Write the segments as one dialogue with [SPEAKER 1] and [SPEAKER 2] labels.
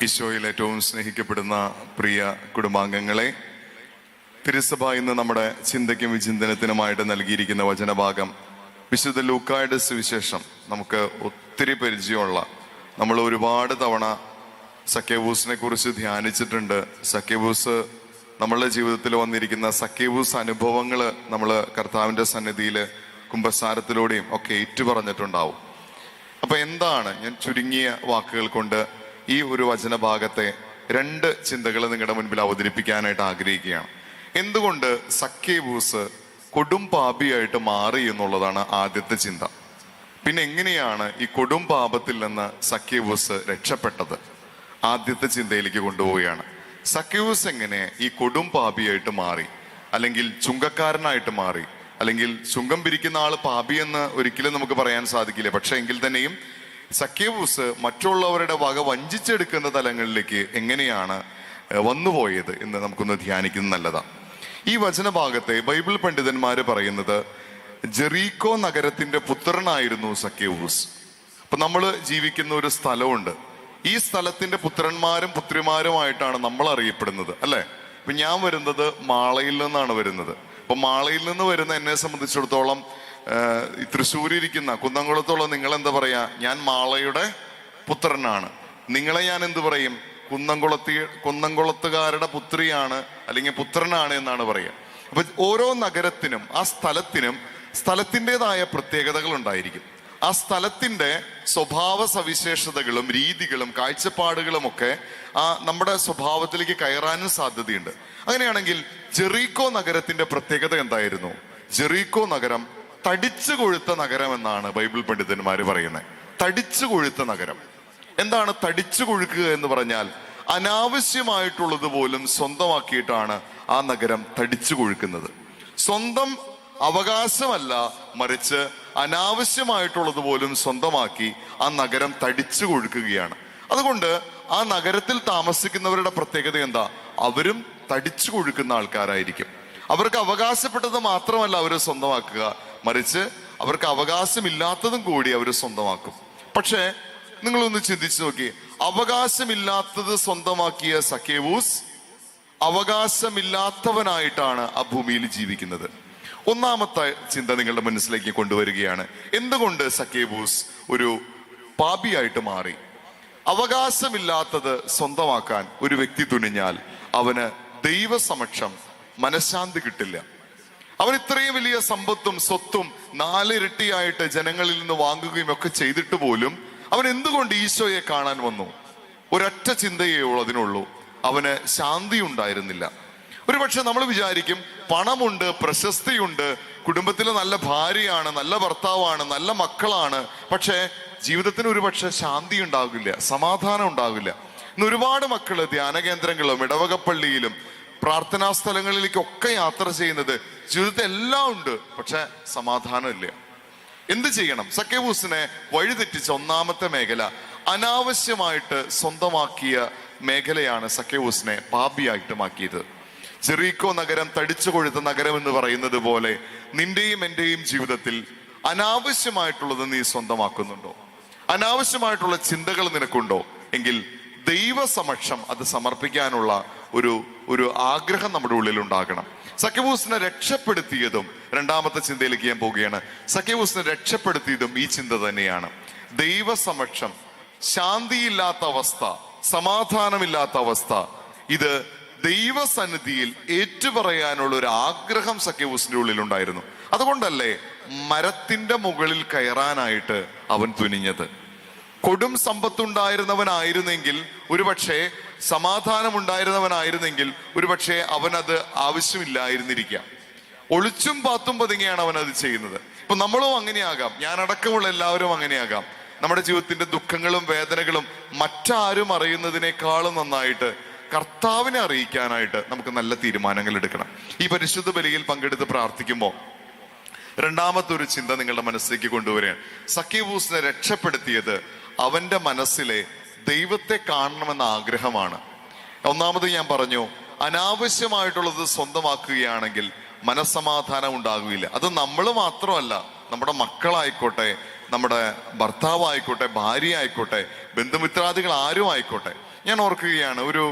[SPEAKER 1] ഈശോയിൽ ഏറ്റവും സ്നേഹിക്കപ്പെടുന്ന പ്രിയ കുടുംബാംഗങ്ങളെ, തിരുസഭ ഇന്ന് നമ്മുടെ ചിന്തയ്ക്കും വിചിന്തനത്തിനുമായിട്ട് നൽകിയിരിക്കുന്ന വചനഭാഗം വിശുദ്ധ ലൂക്കായുടെ സുവിശേഷം. നമുക്ക് ഒത്തിരി പരിചയമുള്ള, നമ്മൾ ഒരുപാട് തവണ സക്കേവൂസിനെ കുറിച്ച് ധ്യാനിച്ചിട്ടുണ്ട്. സക്കേവൂസ് നമ്മളുടെ ജീവിതത്തിൽ വന്നിരിക്കുന്ന സക്കേവൂസ് അനുഭവങ്ങൾ നമ്മൾ കർത്താവിൻ്റെ സന്നിധിയിൽ കുമ്പസാരത്തിലൂടെയും ഒക്കെ ഏറ്റുപറഞ്ഞിട്ടുണ്ടാവും. അപ്പൊ എന്താണ്, ഞാൻ ചുരുങ്ങിയ വാക്കുകൾ കൊണ്ട് ഈ ഒരു വചനഭാഗത്തെ രണ്ട് ചിന്തകൾ നിങ്ങളുടെ മുൻപിൽ അവതരിപ്പിക്കാനായിട്ട് ആഗ്രഹിക്കുകയാണ്. എന്തുകൊണ്ട് സക്കേവൂസ് കൊടും പാപിയായിട്ട് മാറി എന്നുള്ളതാണ് ആദ്യത്തെ ചിന്ത. പിന്നെ എങ്ങനെയാണ് ഈ കൊടും പാപത്തിൽ നിന്ന് സക്കേവൂസ് രക്ഷപ്പെട്ടത്, ആദ്യത്തെ ചിന്തയിലേക്ക് കൊണ്ടുപോവുകയാണ്. സക്കേവൂസ് എങ്ങനെ ഈ കൊടും പാപിയായിട്ട് മാറി, അല്ലെങ്കിൽ ചുങ്കക്കാരനായിട്ട് മാറി, അല്ലെങ്കിൽ ചുങ്കം പിരിക്കുന്ന ആള് പാപിയെന്ന് ഒരിക്കലും നമുക്ക് പറയാൻ സാധിക്കില്ല. പക്ഷെ എങ്കിൽ തന്നെയും സക്കേവൂസ് മറ്റുള്ളവരുടെ വക വഞ്ചിച്ചെടുക്കുന്ന തലങ്ങളിലേക്ക് എങ്ങനെയാണ് വന്നുപോയത് എന്ന് നമുക്കൊന്ന് ധ്യാനിക്കുന്നത് നല്ലതാണ്. ഈ വചനഭാഗത്തെ ബൈബിൾ പണ്ഡിതന്മാര് പറയുന്നത് ജെറീക്കോ നഗരത്തിന്റെ പുത്രനായിരുന്നു സക്കേവൂസ്. അപ്പൊ നമ്മൾ ജീവിക്കുന്ന ഒരു സ്ഥലമുണ്ട്. ഈ സ്ഥലത്തിന്റെ പുത്രന്മാരും പുത്രിമാരുമായിട്ടാണ് നമ്മൾ അറിയപ്പെടുന്നത്, അല്ലെ? ഇപ്പൊ ഞാൻ വരുന്നത് മാളയിൽ നിന്നാണ് വരുന്നത്. അപ്പൊ മാളയിൽ നിന്ന് വരുന്ന എന്നെ സംബന്ധിച്ചിടത്തോളം തൃശ്ശൂരിരിക്കുന്ന കുന്നംകുളത്തുള്ള നിങ്ങൾ എന്താ പറയാ, ഞാൻ മാളയുടെ പുത്രനാണ്. നിങ്ങളെ ഞാൻ എന്ത് പറയും, കുന്നംകുളത്തുകാരുടെ പുത്രിയാണ് അല്ലെങ്കിൽ പുത്രനാണ് എന്നാണ് പറയുക. അപ്പൊ ഓരോ നഗരത്തിനും ആ സ്ഥലത്തിൻ്റെതായ പ്രത്യേകതകൾ ഉണ്ടായിരിക്കും. ആ സ്ഥലത്തിന്റെ സ്വഭാവ സവിശേഷതകളും രീതികളും കാഴ്ചപ്പാടുകളും ഒക്കെ നമ്മുടെ സ്വഭാവത്തിലേക്ക് കയറാനും സാധ്യതയുണ്ട്. അങ്ങനെയാണെങ്കിൽ ജെറീക്കോ നഗരത്തിന്റെ പ്രത്യേകത എന്തായിരുന്നു? ജെറീക്കോ നഗരം തടിച്ചു കൊഴുത്ത നഗരം എന്നാണ് ബൈബിൾ പണ്ഡിതന്മാർ പറയുന്നത്. തടിച്ചു കൊഴുത്ത നഗരം. എന്താണ് തടിച്ചു കൊഴുക്കുക എന്ന് പറഞ്ഞാൽ? അനാവശ്യമായിട്ടുള്ളത് പോലും സ്വന്തമാക്കിയിട്ടാണ് ആ നഗരം തടിച്ചു കൊഴുക്കുന്നത്. സ്വന്തം അവകാശമല്ല, മറിച്ച് അനാവശ്യമായിട്ടുള്ളത് പോലും സ്വന്തമാക്കി ആ നഗരം തടിച്ചു കൊഴുക്കുകയാണ്. അതുകൊണ്ട് ആ നഗരത്തിൽ താമസിക്കുന്നവരുടെ പ്രത്യേകത എന്താ? അവരും തടിച്ചു കൊഴുക്കുന്ന ആൾക്കാരായിരിക്കും. അവർക്ക് അവകാശപ്പെട്ടത് മാത്രമല്ല അവർ സ്വന്തമാക്കുക, മറിച്ച് അവർക്ക് അവകാശമില്ലാത്തതും കൂടി അവർ സ്വന്തമാക്കും. പക്ഷേ നിങ്ങളൊന്ന് ചിന്തിച്ചു നോക്കി, അവകാശമില്ലാത്തത് സ്വന്തമാക്കിയ സക്കേവൂസ് അവകാശമില്ലാത്തവനായിട്ടാണ് ആ ഭൂമിയിൽ ജീവിക്കുന്നത്. ഒന്നാമത്തെ ചിന്ത നിങ്ങളുടെ മനസ്സിലേക്ക് കൊണ്ടുവരികയാണ്. എന്തുകൊണ്ട് സക്കേവൂസ് ഒരു പാപിയായിട്ട് മാറി? അവകാശമില്ലാത്തത് സ്വന്തമാക്കാൻ ഒരു വ്യക്തി തുനിഞ്ഞാൽ അവന് ദൈവസമക്ഷം മനഃശാന്തി കിട്ടില്ല. അവൻ ഇത്രയും വലിയ സമ്പത്തും സ്വത്തും 4 ഇരട്ടിയായിട്ട് ജനങ്ങളിൽ നിന്ന് വാങ്ങുകയും ഒക്കെ ചെയ്തിട്ട് പോലും അവൻ എന്തുകൊണ്ട് ഈശോയെ കാണാൻ വന്നു? ഒരൊറ്റ ചിന്തയേ അതിനുള്ളൂ, അവന് ശാന്തി ഉണ്ടായിരുന്നില്ല. ഒരുപക്ഷെ നമ്മൾ വിചാരിക്കും പണമുണ്ട്, പ്രശസ്തിയുണ്ട്, കുടുംബത്തിലെ നല്ല ഭാര്യയാണ്, നല്ല ഭർത്താവാണ്, നല്ല മക്കളാണ്, പക്ഷേ ജീവിതത്തിന് ഒരുപക്ഷെ ശാന്തി ഉണ്ടാകില്ല, സമാധാനം ഉണ്ടാകില്ല. ഇന്ന് ഒരുപാട് മക്കള് ധ്യാന കേന്ദ്രങ്ങളിലും ഇടവകപ്പള്ളിയിലും പ്രാർത്ഥനാ സ്ഥലങ്ങളിലേക്കൊക്കെ യാത്ര ചെയ്യുന്നത്, ജീവിതത്തിൽ എല്ലാം ഉണ്ട്, പക്ഷെ സമാധാനമില്ല. എന്ത് ചെയ്യണം? സക്കേവൂസിനെ വഴിതെറ്റിച്ച ഒന്നാമത്തെ മേഖല, അനാവശ്യമായിട്ട് സ്വന്തമാക്കിയ മേഖലയാണ് സക്കേവൂസിനെ പാപിയായിട്ട് മാക്കിയത്. ജെറീക്കോ നഗരം തടിച്ചു കൊഴുത്ത നഗരം എന്ന് പറയുന്നത് പോലെ നിന്റെയും എന്റെയും ജീവിതത്തിൽ അനാവശ്യമായിട്ടുള്ളത് നീ സ്വന്തമാക്കുന്നുണ്ടോ? അനാവശ്യമായിട്ടുള്ള ചിന്തകൾ നിനക്കുണ്ടോ? എങ്കിൽ ദൈവസമക്ഷം അത് സമർപ്പിക്കാനുള്ള ഒരു ആഗ്രഹം നമ്മുടെ ഉള്ളിൽ ഉണ്ടാകണം. സക്കേവൂസിനെ രക്ഷപ്പെടുത്തിയതും, രണ്ടാമത്തെ ചിന്തയിലേക്ക് ഞാൻ പോവുകയാണ്, സക്കേവൂസിനെ രക്ഷപ്പെടുത്തിയതും ഈ ചിന്ത തന്നെയാണ്. ദൈവസമക്ഷം, ശാന്തിയില്ലാത്ത അവസ്ഥ, സമാധാനമില്ലാത്ത അവസ്ഥ, ഇത് ദൈവസന്നിധിയിൽ ഏറ്റുപറയാനുള്ള ഒരു ആഗ്രഹം സക്കേവൂസിന്റെ ഉള്ളിൽ ഉണ്ടായിരുന്നു. അതുകൊണ്ടല്ലേ മരത്തിന്റെ മുകളിൽ കയറാനായിട്ട് അവൻ തുനിഞ്ഞത്. കൊടും സമ്പത്തുണ്ടായിരുന്നവനായിരുന്നെങ്കിൽ, ഒരുപക്ഷെ സമാധാനം ഉണ്ടായിരുന്നവനായിരുന്നെങ്കിൽ, ഒരുപക്ഷെ അവനത് ആവശ്യമില്ലായിരുന്നിരിക്കാം. ഒളിച്ചും പാത്തും പതുങ്ങിയാണ് അവൻ അത് ചെയ്യുന്നത്. ഇപ്പൊ നമ്മളും അങ്ങനെയാകാം, ഞാനടക്കമുള്ള എല്ലാവരും അങ്ങനെയാകാം. നമ്മുടെ ജീവിതത്തിന്റെ ദുഃഖങ്ങളും വേദനകളും മറ്റാരും അറിയുന്നതിനേക്കാളും നന്നായിട്ട് കർത്താവിനെ അറിയിക്കാനായിട്ട് നമുക്ക് നല്ല തീരുമാനങ്ങൾ എടുക്കണം. ഈ പരിശുദ്ധ ബലിയിൽ പങ്കെടുത്ത് പ്രാർത്ഥിക്കുമ്പോൾ രണ്ടാമത്തെ ഒരു ചിന്ത നിങ്ങളുടെ മനസ്സിലേക്ക് കൊണ്ടുവരികയാണ്. സക്കേവൂസിനെ രക്ഷപ്പെടുത്തിയത് അവന്റെ മനസ്സിലെ ദൈവത്തെ കാണണമെന്ന ആഗ്രഹമാണ്. ഒന്നാമത് ഞാൻ പറഞ്ഞു, അനാവശ്യമായിട്ടുള്ളത് സ്വന്തമാക്കുകയാണെങ്കിൽ മനസ്സമാധാനം ഉണ്ടാകുകയില്ല. അത് നമ്മൾ മാത്രമല്ല, നമ്മുടെ മക്കളായിക്കോട്ടെ, നമ്മുടെ ഭർത്താവായിക്കോട്ടെ, ഭാര്യ ആയിക്കോട്ടെ, ബന്ധുമിത്രാദികൾ ആരും ആയിക്കോട്ടെ, ഞാൻ ഓർക്കുകയാണ്,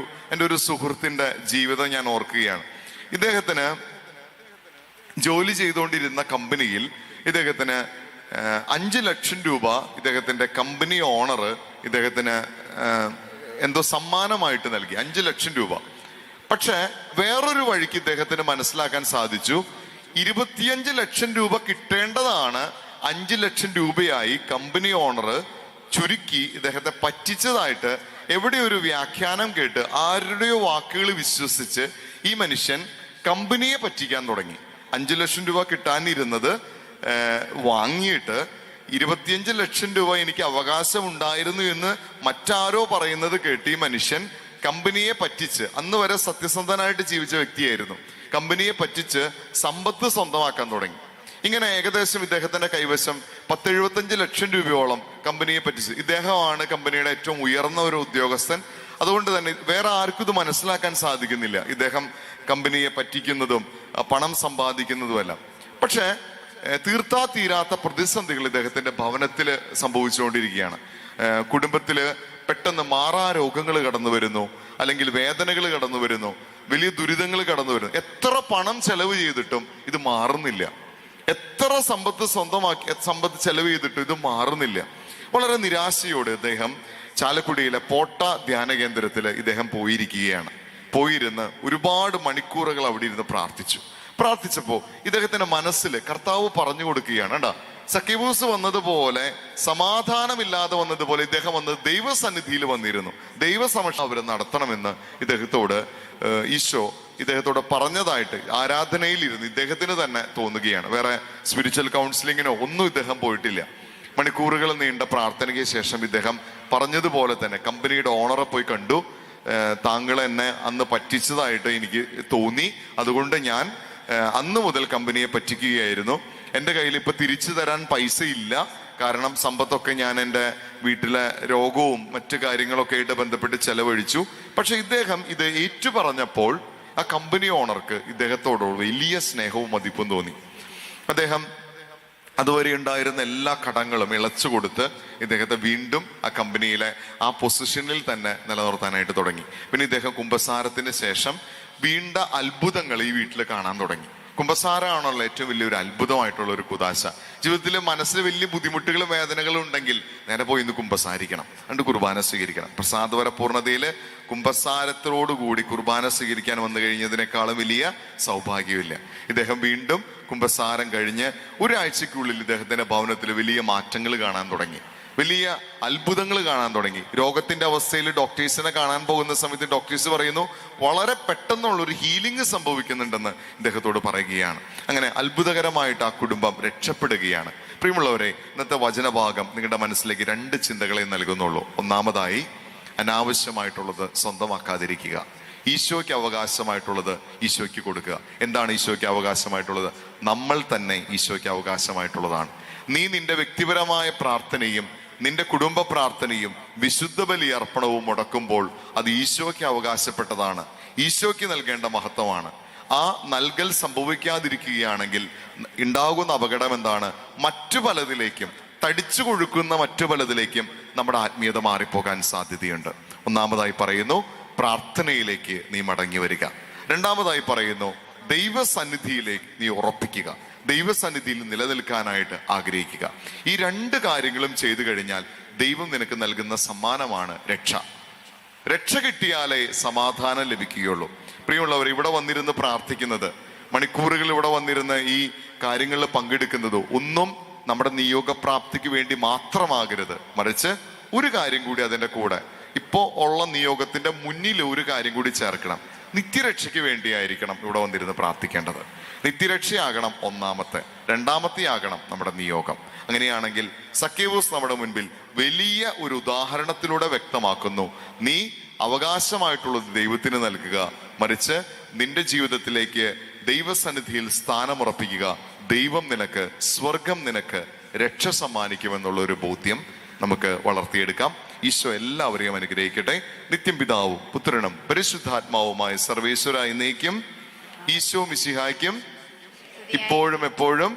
[SPEAKER 1] എൻ്റെ ഒരു സുഹൃത്തിന്റെ ജീവിതം ഞാൻ ഓർക്കുകയാണ്. ഇദ്ദേഹത്തിന് ജോലി ചെയ്തുകൊണ്ടിരുന്ന കമ്പനിയിൽ ഇദ്ദേഹത്തിന് 5 ലക്ഷം രൂപ ഇദ്ദേഹത്തിന്റെ കമ്പനി ഓണർ ഇദ്ദേഹത്തിന് എന്തോ സമ്മാനമായിട്ട് നൽകി, 5 ലക്ഷം രൂപ. പക്ഷെ വേറൊരു വഴിക്ക് ഇദ്ദേഹത്തിന് മനസ്സിലാക്കാൻ സാധിച്ചു, 25 ലക്ഷം രൂപ കിട്ടേണ്ടതാണ് 5 ലക്ഷം രൂപയായി കമ്പനി ഓണർ ചുരുക്കി ഇദ്ദേഹത്തെ പറ്റിച്ചതായിട്ട് എവിടെ ഒരു വ്യാഖ്യാനം കേട്ട് ആരുടെയോ വാക്കുകൾ വിശ്വസിച്ച് ഈ മനുഷ്യൻ കമ്പനിയെ പറ്റിക്കാൻ തുടങ്ങി. 5 ലക്ഷം രൂപ കിട്ടാനിരുന്നത് വാങ്ങിയിട്ട് 25 ലക്ഷം രൂപ എനിക്ക് അവകാശം ഉണ്ടായിരുന്നു എന്ന് മറ്റാരോ പറയുന്നത് കേട്ട് ഈ മനുഷ്യൻ കമ്പനിയെ പറ്റിച്ച്, അന്ന് വരെ സത്യസന്ധനായിട്ട് ജീവിച്ച വ്യക്തിയായിരുന്നു, കമ്പനിയെ പറ്റിച്ച് സമ്പത്ത് സ്വന്തമാക്കാൻ തുടങ്ങി. ഇങ്ങനെ ഏകദേശം ഇദ്ദേഹത്തിന്റെ കൈവശം 10-75 ലക്ഷം രൂപയോളം കമ്പനിയെ പറ്റിച്ച്. ഇദ്ദേഹമാണ് കമ്പനിയുടെ ഏറ്റവും ഉയർന്ന ഒരു ഉദ്യോഗസ്ഥൻ. അതുകൊണ്ട് തന്നെ വേറെ ആർക്കും ഇത് മനസ്സിലാക്കാൻ സാധിക്കുന്നില്ല, ഇദ്ദേഹം കമ്പനിയെ പറ്റിക്കുന്നതും പണം സമ്പാദിക്കുന്നതുമെല്ലാം. പക്ഷെ തീർത്താ തീരാത്ത പ്രതിസന്ധികൾ ഇദ്ദേഹത്തിന്റെ ഭവനത്തിൽ സംഭവിച്ചുകൊണ്ടിരിക്കുകയാണ്. കുടുംബത്തില് പെട്ടെന്ന് മാറാ രോഗങ്ങൾ കടന്നു വരുന്നു, അല്ലെങ്കിൽ വേദനകൾ കടന്നു വരുന്നു, വലിയ ദുരിതങ്ങൾ കടന്നു വരുന്നു. എത്ര പണം ചെലവ് ചെയ്തിട്ടും ഇത് മാറുന്നില്ല. എത്ര സമ്പത്ത് ചെലവ് ചെയ്തിട്ടും ഇത് മാറുന്നില്ല. വളരെ നിരാശയോടെ അദ്ദേഹം ചാലക്കുടിയിലെ പോട്ട ധ്യാന കേന്ദ്രത്തിൽ ഇദ്ദേഹം പോയിരുന്ന് ഒരുപാട് മണിക്കൂറുകൾ അവിടെ ഇരുന്ന് പ്രാർത്ഥിച്ചപ്പോ ഇദ്ദേഹത്തിന്റെ മനസ്സിൽ കർത്താവ് പറഞ്ഞു കൊടുക്കുകയാണ്, കണ്ടാ സക്കേബൂസ് വന്നതുപോലെ, സമാധാനമില്ലാതെ വന്നതുപോലെ ഇദ്ദേഹം വന്ന് ദൈവസന്നിധിയിൽ വന്നിരുന്നു. ദൈവസമക്ഷം അവർ നടത്തണമെന്ന് ഈശോ ഇദ്ദേഹത്തോട് പറഞ്ഞതായിട്ട് ആരാധനയിൽ ഇരുന്ന് ഇദ്ദേഹത്തിന് തന്നെ തോന്നുകയാണ്. വേറെ സ്പിരിച്വൽ കൗൺസിലിങ്ങിനോ ഒന്നും ഇദ്ദേഹം പോയിട്ടില്ല. മണിക്കൂറുകൾ നീണ്ട പ്രാർത്ഥനയ്ക്ക് ശേഷം ഇദ്ദേഹം പറഞ്ഞതുപോലെ തന്നെ കമ്പനിയുടെ ഓണറെ പോയി കണ്ടു. താങ്കൾ എന്നെ അന്ന് പറ്റിച്ചതായിട്ട് എനിക്ക് തോന്നി, അതുകൊണ്ട് ഞാൻ അന്ന് മുതൽ കമ്പനിയെ പറ്റിക്കുകയായിരുന്നു. എൻ്റെ കയ്യിൽ ഇപ്പൊ തിരിച്ചു തരാൻ പൈസ ഇല്ല, കാരണം സമ്പത്തൊക്കെ ഞാൻ എൻ്റെ വീട്ടിലെ രോഗവും മറ്റു കാര്യങ്ങളൊക്കെ ആയിട്ട് ബന്ധപ്പെട്ട് ചെലവഴിച്ചു. പക്ഷെ ഇദ്ദേഹം ഇത് ഏറ്റു പറഞ്ഞപ്പോൾ ആ കമ്പനി ഓണർക്ക് ഇദ്ദേഹത്തോട് വലിയ സ്നേഹവും മതിപ്പും തോന്നി. അദ്ദേഹം അതുവരെ ഉണ്ടായിരുന്ന എല്ലാ കടങ്ങളും ഇളച്ചു കൊടുത്ത് ഇദ്ദേഹത്തെ വീണ്ടും ആ കമ്പനിയിലെ ആ പൊസിഷനിൽ തന്നെ നിലനിർത്താനായിട്ട് തുടങ്ങി. പിന്നെ ഇദ്ദേഹം കുമ്പസാരത്തിന് ശേഷം വീണ്ട അത്ഭുതങ്ങൾ ഈ വീട്ടിൽ കാണാൻ തുടങ്ങി. കുമ്പസാരമാണല്ലോ ഏറ്റവും വലിയൊരു അത്ഭുതമായിട്ടുള്ള ഒരു കുദാശ. ജീവിതത്തിൽ മനസ്സിൽ വലിയ ബുദ്ധിമുട്ടുകളും വേദനകളും ഉണ്ടെങ്കിൽ നേരെ പോയി ഇന്ന് കുമ്പസാരിക്കണം, എന്നിട്ട് കുർബാന സ്വീകരിക്കണം. പ്രസാദവര പൂർണ്ണതയില് കുമ്പസാരത്തോടുകൂടി കുർബാന സ്വീകരിക്കാൻ വന്നു കഴിഞ്ഞതിനേക്കാളും വലിയ സൗഭാഗ്യമില്ല. ഇദ്ദേഹം വീണ്ടും കുമ്പസാരം കഴിഞ്ഞ് ഒരാഴ്ചക്കുള്ളിൽ ഇദ്ദേഹത്തിന്റെ ഭവനത്തിൽ വലിയ മാറ്റങ്ങൾ കാണാൻ തുടങ്ങി, വലിയ അത്ഭുതങ്ങൾ കാണാൻ തുടങ്ങി. രോഗത്തിന്റെ അവസ്ഥയിൽ ഡോക്ടേഴ്സിനെ കാണാൻ പോകുന്ന സമയത്ത് ഡോക്ടേഴ്സ് പറയുന്നു വളരെ പെട്ടെന്നുള്ളൊരു ഹീലിംഗ് സംഭവിക്കുന്നുണ്ടെന്ന് ഇദ്ദേഹത്തോട് പറയുകയാണ്. അങ്ങനെ അത്ഭുതകരമായിട്ട് ആ കുടുംബം രക്ഷപ്പെടുകയാണ്. പ്രിയമുള്ളവരെ, ഇന്നത്തെ വചനഭാഗം നിങ്ങളുടെ മനസ്സിലേക്ക് 2 ചിന്തകളെ നൽകുന്നുള്ളൂ. ഒന്നാമതായി, അനാവശ്യമായിട്ടുള്ളത് സ്വന്തമാക്കാതിരിക്കുക. ഈശോയ്ക്ക് അവകാശമായിട്ടുള്ളത് ഈശോയ്ക്ക് കൊടുക്കുക. എന്താണ് ഈശോയ്ക്ക് അവകാശമായിട്ടുള്ളത്? നമ്മൾ തന്നെ ഈശോയ്ക്ക് അവകാശമായിട്ടുള്ളതാണ്. നീ നിന്റെ വ്യക്തിപരമായ പ്രാർത്ഥനയും നിന്റെ കുടുംബ പ്രാർത്ഥനയും വിശുദ്ധ ബലി അർപ്പണവും മുടക്കുമ്പോൾ അത് ഈശോയ്ക്ക് അവകാശപ്പെട്ടതാണ്, ഈശോയ്ക്ക് നൽകേണ്ട മഹത്വമാണ്. ആ നൽകൽ സംഭവിക്കാതിരിക്കുകയാണെങ്കിൽ ഉണ്ടാകുന്ന അപകടം എന്താണ്? മറ്റു പലതിലേക്കും, തടിച്ചു കൊഴുക്കുന്ന മറ്റു പലതിലേക്കും നമ്മുടെ ആത്മീയത മാറിപ്പോകാൻ സാധ്യതയുണ്ട്. ഒന്നാമതായി പറയുന്നു, പ്രാർത്ഥനയിലേക്ക് നീ മടങ്ങി വരിക. രണ്ടാമതായി പറയുന്നു, ദൈവസന്നിധിയിലേക്ക് നീ ഉറപ്പിക്കുക, ദൈവസന്നിധിയിൽ നിലനിൽക്കാനായിട്ട് ആഗ്രഹിക്കുക. ഈ 2 കാര്യങ്ങളും ചെയ്തു കഴിഞ്ഞാൽ ദൈവം നിനക്ക് നൽകുന്ന സമ്മാനമാണ് രക്ഷ. രക്ഷ കിട്ടിയാലേ സമാധാനം ലഭിക്കുകയുള്ളൂ. പ്രിയമുള്ളവർ, ഇവിടെ വന്നിരുന്ന് പ്രാർത്ഥിക്കുന്നത്, മണിക്കൂറുകൾ ഇവിടെ വന്നിരുന്ന് ഈ കാര്യങ്ങളിൽ പങ്കെടുക്കുന്നത് ഒന്നും നമ്മുടെ നിയോഗപ്രാപ്തിക്ക് വേണ്ടി മാത്രമാകരുത്. മറിച്ച് ഒരു കാര്യം കൂടി അതിൻ്റെ കൂടെ, ഇപ്പോ ഉള്ള നിയോഗത്തിന്റെ മുന്നിൽ ഒരു കാര്യം കൂടി ചേർക്കണം. നിത്യരക്ഷയ്ക്ക് വേണ്ടിയായിരിക്കണം ഇവിടെ വന്നിരുന്ന് പ്രാർത്ഥിക്കേണ്ടത്. നിത്യരക്ഷയാകണം ഒന്നാമത്തെ. രണ്ടാമത്തെയാകണം നമ്മുടെ നിയോഗം. അങ്ങനെയാണെങ്കിൽ സക്കേവൂസ് നമ്മുടെ മുൻപിൽ വലിയ ഒരു ഉദാഹരണത്തിലൂടെ വ്യക്തമാക്കുന്നു, നീ അവകാശമായിട്ടുള്ളത് ദൈവത്തിന് നൽകുക, മറിച്ച് നിന്റെ ജീവിതത്തിലേക്ക് ദൈവസന്നിധിയിൽ സ്ഥാനമുറപ്പിക്കുക. ദൈവം നിനക്ക്, സ്വർഗം നിനക്ക് രക്ഷ സമ്മാനിക്കുമെന്നുള്ള ഒരു ബോധ്യം നമുക്ക് വളർത്തിയെടുക്കാം. ഈശോ എല്ലാവരെയും അനുഗ്രഹിക്കട്ടെ. നിത്യം പിതാവും പുത്രനും പരിശുദ്ധാത്മാവുമായ സർവേശ്വര എന്നേക്കും ഈശോ മിശിഹായ്ക്കും ഇപ്പോഴും എപ്പോഴും